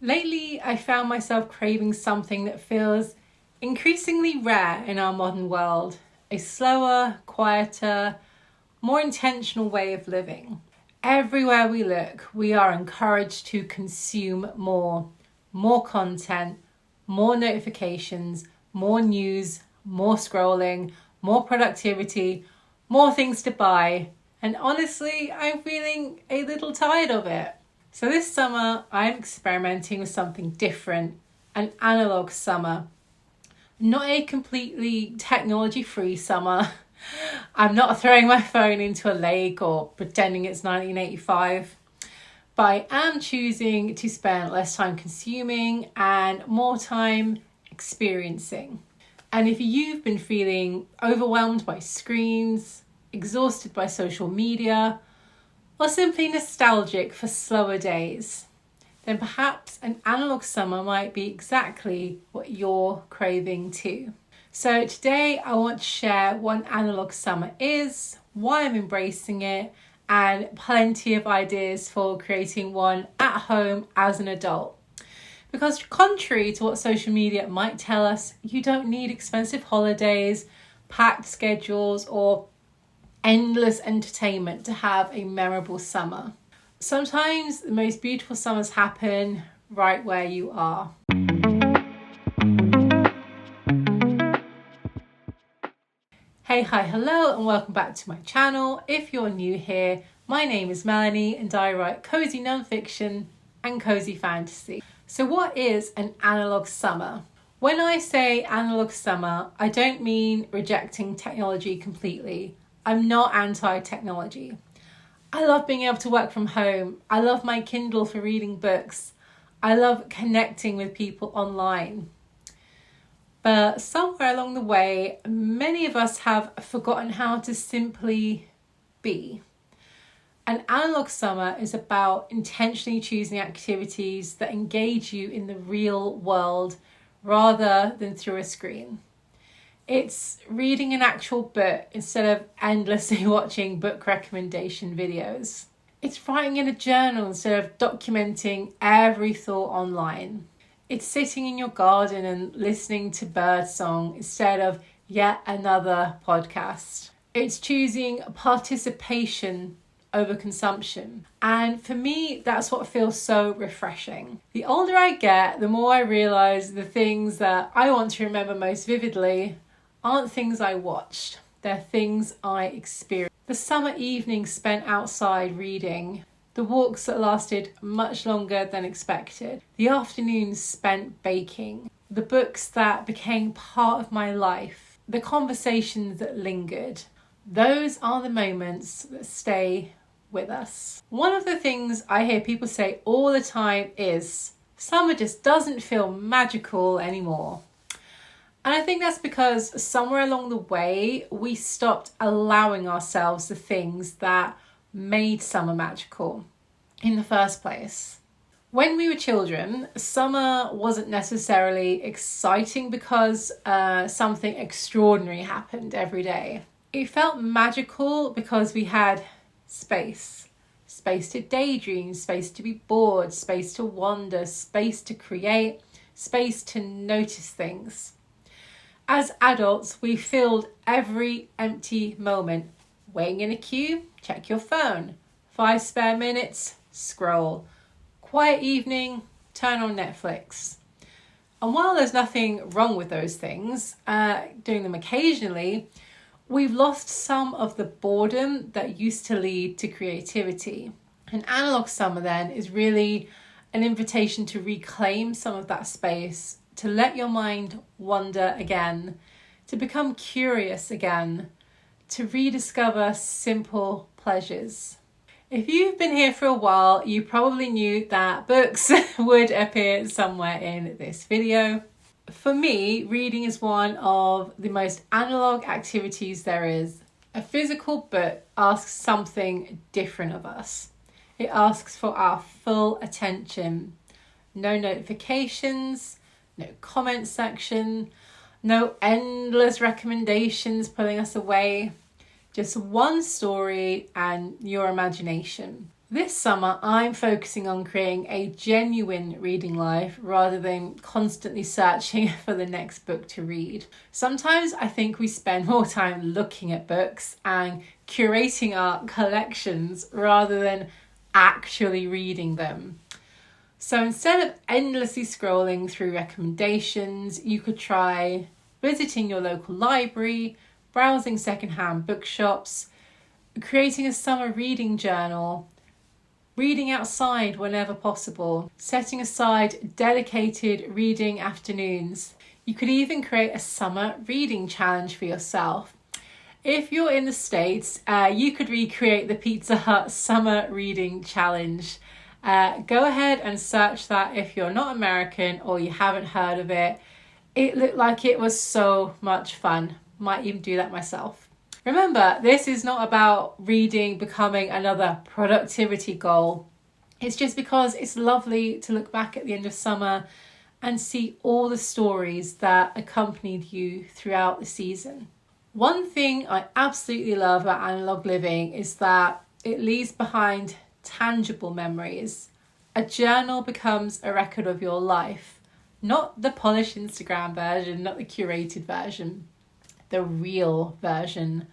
Lately, I found myself craving something that feels increasingly rare in our modern world, a slower, quieter, more intentional way of living. Everywhere we look, we are encouraged to consume more content, more notifications, more news, more scrolling, more productivity, more things to buy. And honestly, I'm feeling a little tired of it. So this summer, I'm experimenting with something different, an analog summer. Not a completely technology-free summer. I'm not throwing my phone into a lake or pretending it's 1985. But I am choosing to spend less time consuming and more time experiencing. And if you've been feeling overwhelmed by screens, exhausted by social media, or simply nostalgic for slower days, then perhaps an analog summer might be exactly what you're craving too. So today I want to share what an analog summer is, why I'm embracing it, and plenty of ideas for creating one at home as an adult. Because contrary to what social media might tell us, you don't need expensive holidays, packed schedules, or endless entertainment to have a memorable summer. Sometimes the most beautiful summers happen right where you are. Hey, hi, hello, and welcome back to my channel. If you're new here, my name is Melanie and I write cozy nonfiction and cozy fantasy. So what is an analog summer? When I say analog summer, I don't mean rejecting technology completely. I'm not anti-technology. I love being able to work from home. I love my Kindle for reading books. I love connecting with people online. But somewhere along the way, many of us have forgotten how to simply be. An analog summer is about intentionally choosing activities that engage you in the real world rather than through a screen. It's reading an actual book instead of endlessly watching book recommendation videos. It's writing in a journal instead of documenting every thought online. It's sitting in your garden and listening to birdsong instead of yet another podcast. It's choosing participation over consumption. And for me, that's what feels so refreshing. The older I get, the more I realise the things that I want to remember most vividly aren't things I watched. They're things I experienced. The summer evenings spent outside reading, the walks that lasted much longer than expected, the afternoons spent baking, the books that became part of my life, the conversations that lingered. Those are the moments that stay with us. One of the things I hear people say all the time is, summer just doesn't feel magical anymore. And I think that's because somewhere along the way, we stopped allowing ourselves the things that made summer magical in the first place. When we were children, summer wasn't necessarily exciting because something extraordinary happened every day. It felt magical because we had space to daydream, space to be bored, space to wander, space to create, space to notice things. As adults, we filled every empty moment. Waiting in a queue? Check your phone. 5 spare minutes? Scroll. Quiet evening? Turn on Netflix. And while there's nothing wrong with those things, doing them occasionally, we've lost some of the boredom that used to lead to creativity. An analog summer then is really an invitation to reclaim some of that space, to let your mind wander again, to become curious again, to rediscover simple pleasures. If you've been here for a while, you probably knew that books would appear somewhere in this video. For me, reading is one of the most analog activities there is. A physical book asks something different of us. It asks for our full attention. No notifications, no comment section, no endless recommendations pulling us away. Just one story and your imagination. This summer, I'm focusing on creating a genuine reading life rather than constantly searching for the next book to read. Sometimes I think we spend more time looking at books and curating our collections rather than actually reading them. So instead of endlessly scrolling through recommendations, you could try visiting your local library, browsing secondhand bookshops, creating a summer reading journal, reading outside whenever possible, setting aside dedicated reading afternoons. You could even create a summer reading challenge for yourself. If you're in the States, you could recreate the Pizza Hut Summer Reading Challenge. Go ahead and search that if you're not American or you haven't heard of it. It looked like it was so much fun. Might even do that myself. Remember, this is not about reading becoming another productivity goal. It's just because it's lovely to look back at the end of summer and see all the stories that accompanied you throughout the season. One thing I absolutely love about analog living is that it leaves behind tangible memories. A journal becomes a record of your life, not the polished Instagram version, not the curated version. The real version.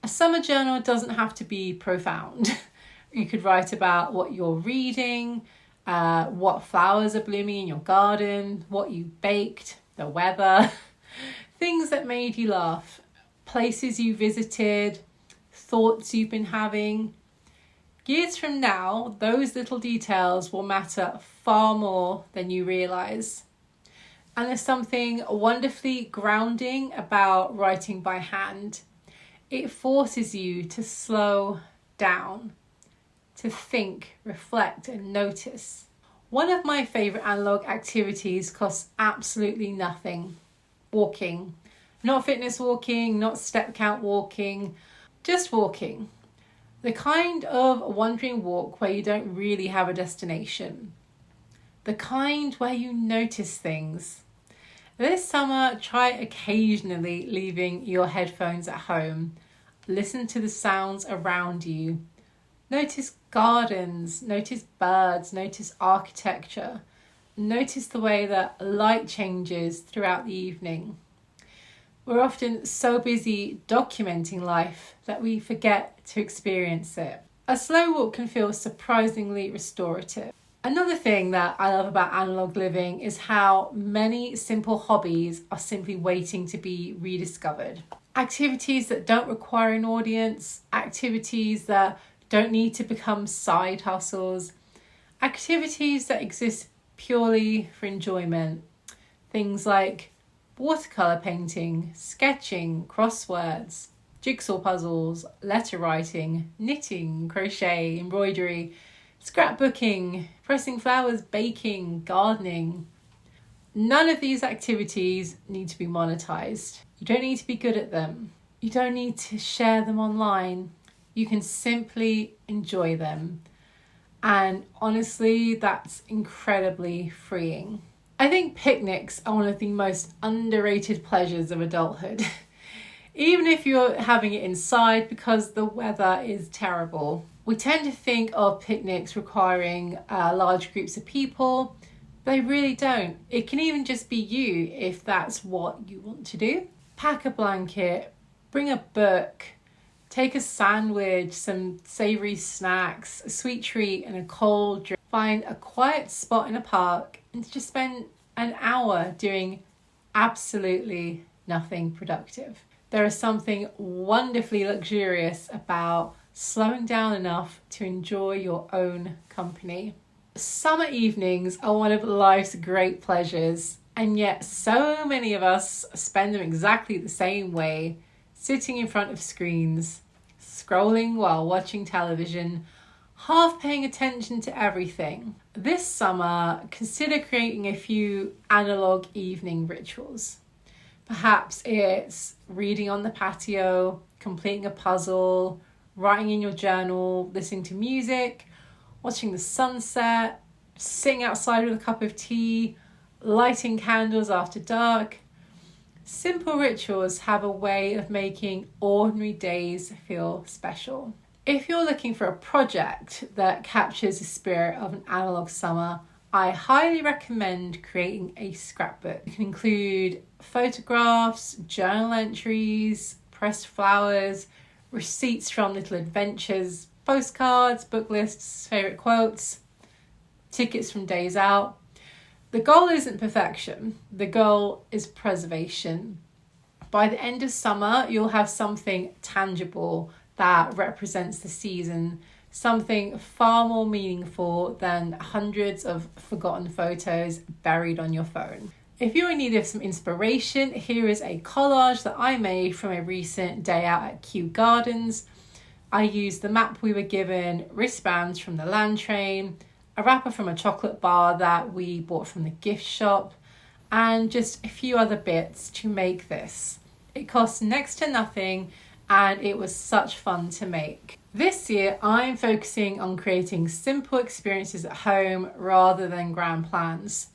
A summer journal doesn't have to be profound. You could write about what you're reading, what flowers are blooming in your garden, what you baked, the weather, things that made you laugh, places you visited, thoughts you've been having. Years from now, those little details will matter far more than you realise. And there's something wonderfully grounding about writing by hand. It forces you to slow down, to think, reflect, and notice. One of my favourite analog activities costs absolutely nothing. Walking. Not fitness walking, not step count walking, just walking. The kind of wandering walk where you don't really have a destination. The kind where you notice things. This summer, try occasionally leaving your headphones at home. Listen to the sounds around you. Notice gardens, notice birds, notice architecture. Notice the way that light changes throughout the evening. We're often so busy documenting life that we forget to experience it. A slow walk can feel surprisingly restorative. Another thing that I love about analog living is how many simple hobbies are simply waiting to be rediscovered. Activities that don't require an audience, activities that don't need to become side hustles, activities that exist purely for enjoyment. Things like watercolour painting, sketching, crosswords, jigsaw puzzles, letter writing, knitting, crochet, embroidery, scrapbooking, pressing flowers, baking, gardening. None of these activities need to be monetized. You don't need to be good at them. You don't need to share them online. You can simply enjoy them. And honestly, that's incredibly freeing. I think picnics are one of the most underrated pleasures of adulthood. Even if you're having it inside because the weather is terrible. We tend to think of picnics requiring large groups of people, but they really don't. It can even just be you if that's what you want to do. Pack a blanket, bring a book, take a sandwich, some savoury snacks, a sweet treat and a cold drink. Find a quiet spot in a park and just spend an hour doing absolutely nothing productive. There is something wonderfully luxurious about slowing down enough to enjoy your own company. Summer evenings are one of life's great pleasures, and yet so many of us spend them exactly the same way, sitting in front of screens, scrolling while watching television, half paying attention to everything. This summer, consider creating a few analog evening rituals. Perhaps it's reading on the patio, completing a puzzle, writing in your journal, listening to music, watching the sunset, sitting outside with a cup of tea, lighting candles after dark. Simple rituals have a way of making ordinary days feel special. If you're looking for a project that captures the spirit of an analog summer, I highly recommend creating a scrapbook. It can include photographs, journal entries, pressed flowers, receipts from little adventures, postcards, book lists, favourite quotes, tickets from days out. The goal isn't perfection, the goal is preservation. By the end of summer, you'll have something tangible that represents the season, something far more meaningful than hundreds of forgotten photos buried on your phone. If you're in need of some inspiration, here is a collage that I made from a recent day out at Kew Gardens. I used the map we were given, wristbands from the land train, a wrapper from a chocolate bar that we bought from the gift shop, and just a few other bits to make this. It cost next to nothing and it was such fun to make. This year, I'm focusing on creating simple experiences at home rather than grand plans.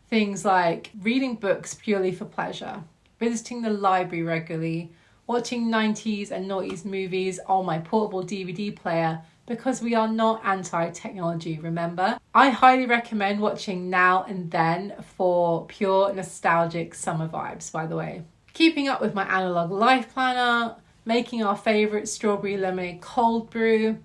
Things like reading books purely for pleasure, visiting the library regularly, watching 90s and noughties movies on my portable DVD player because we are not anti-technology, remember? I highly recommend watching Now and Then for pure nostalgic summer vibes, by the way. Keeping up with my analog life planner, making our favourite strawberry lemonade cold brew,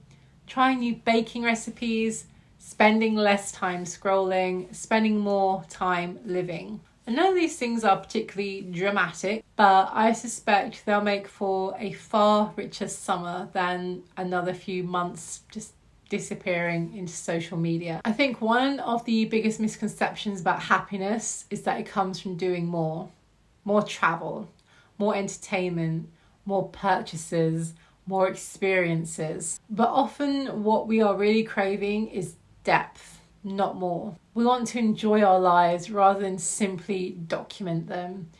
trying new baking recipes, spending less time scrolling, spending more time living. And none of these things are particularly dramatic, but I suspect they'll make for a far richer summer than another few months just disappearing into social media. I think one of the biggest misconceptions about happiness is that it comes from doing more. More travel, more entertainment, more purchases, more experiences. But often what we are really craving is depth, not more. We want to enjoy our lives rather than simply document them.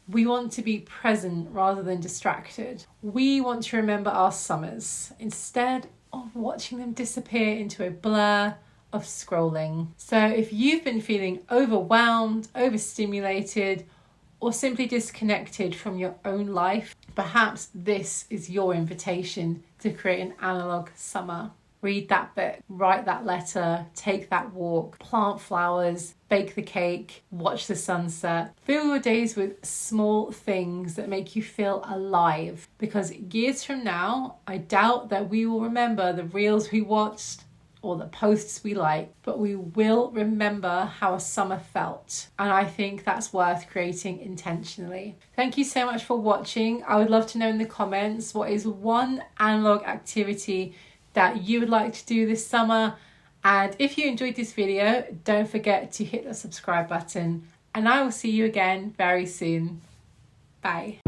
We want to be present rather than distracted. We want to remember our summers instead of watching them disappear into a blur of scrolling. So if you've been feeling overwhelmed, overstimulated, or simply disconnected from your own life, perhaps this is your invitation to create an analog summer. Read that book, write that letter, take that walk, plant flowers, bake the cake, watch the sunset. Fill your days with small things that make you feel alive. Because years from now, I doubt that we will remember the reels we watched or the posts we like, but we will remember how a summer felt. And I think that's worth creating intentionally. Thank you so much for watching. I would love to know in the comments, what is one analog activity that you would like to do this summer? And if you enjoyed this video, don't forget to hit the subscribe button, and I will see you again very soon. Bye.